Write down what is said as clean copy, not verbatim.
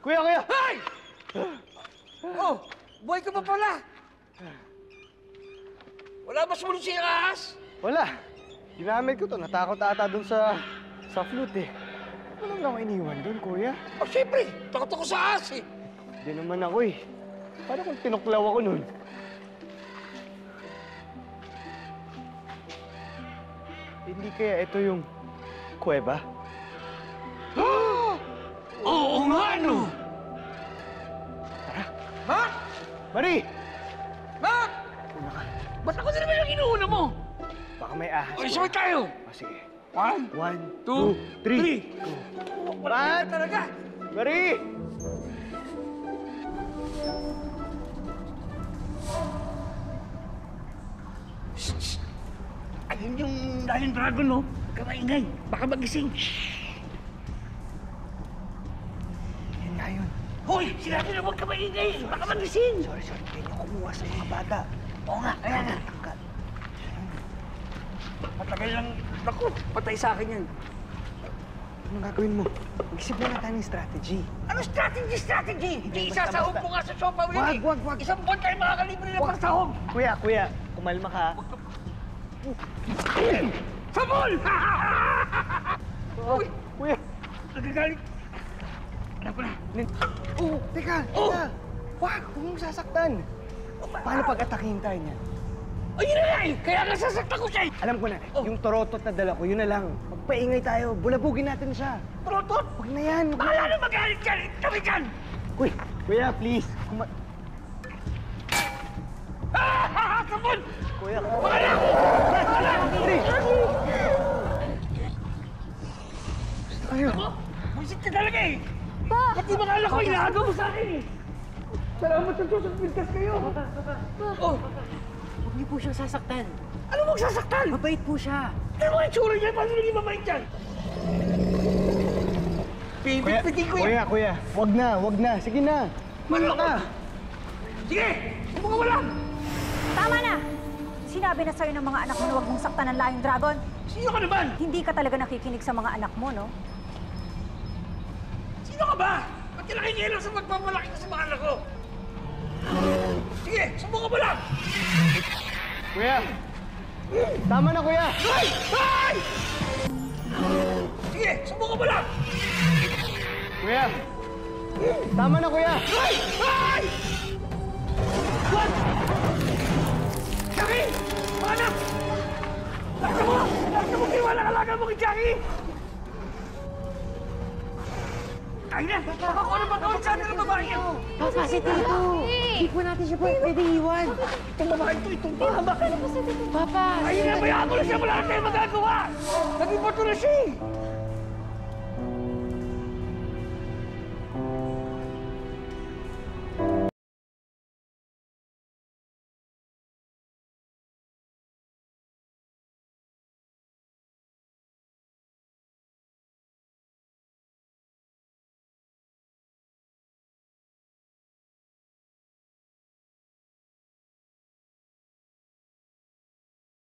Kuya, kuya! Hey! Oh, buhay ka pa pala. Wala ba sumunod siya yung ahas? Wala. Ginamit ko to. Natakot ata dun sa flute eh. Walang na ako iniwan dun, kuya. Oh, siyempre. Takot ako sa ahas eh. Hindi naman ako eh. Paano kung tinuklaw ako nun? Hindi kaya ito yung kuweba? Oo nga, no? Tara. Mac! Marie! Mac! Una ka. Ba't ako din naman yung inuuna mo? Baka may ahas. O, sabay tayo. Sige. 1, 1, 2, 3. 3. Wala ka talaga. Marie! Shh! Ayun yung Lion Dragon, no? Huwag ka maingay. Baka magising. Shh! Yan nga yun. Hoy! Sinabi na huwag ka maingay. Baka magising. Sorry. Hindi nyo kumuha sa mga bata. Oo nga, ayan nga. Matagal lang. Naku, patay sa akin yan. Anong gagawin mo? Mag-isip muna tayo ng strategy. Ano strategy? Hindi isasahog mo nga sa sopa mo yun. Wag. Isang buwan tayo makakalibre ng pangsahog. Kuya, kumalma ka. Sabol! Uy! Kuya! Nagagalit. Alam ko na. Teka! Huwag mong sasaktan. Paano pag-atakihin tayo niyan? Ayun na nga eh! Kaya nga sasaktan ko siya eh! Alam ko na, yung torotot na dala ko, yun na lang. Magpaingay tayo, bulabugin natin siya. Trotot! Huwag na yan. Bahala na magalit ka! Kami kan! Kuya, please. Sabol! Kuya, Baka na! Ayo. Buisit ka talaga eh! Ba't di ba kala ko inaagaw mo sa akin eh? Salamat sa Diyos at pintas kayo! Oh! Huwag niyo po siyang sasaktan. Ano mong sasaktan? Mabait po siya. Ano mo yung tsura niya? Paano naging mabait yan? Pipit-pitin ko yan! Kuya, wag na. Sige na. Ano ka? Sige! Huwag ka wala! Tama na! Sinabi na sa'yo ng mga anak mo na huwag mong saktan ng Lion Dragon. Sino ka naman? Hindi ka talaga nakikinig sa mga anak mo, no? Sino ka ba? Ba't ka nakikialam sa pagpapalaki ko sa mga anak ko? Sige, subukan mo lang! Kuya! Tama na, kuya! Ay! Ay! Sige, subukan mo lang! Kuya! Tama na, kuya! Ay! Ay! What? Jackie! Mga anak! Laksa mo! Laksa mo! Kiwala ka laga mo kay Jackie! Ay na! Baka ko ano ba gawin sa atin ng babae yan? Papa, si Tito! Hindi po natin siya pwede iwan. Itong babae ito, itong bahaba! Papa! Ayun na, bayaan ko na siya! Wala na tayong magagawa! Naging boto na siya eh!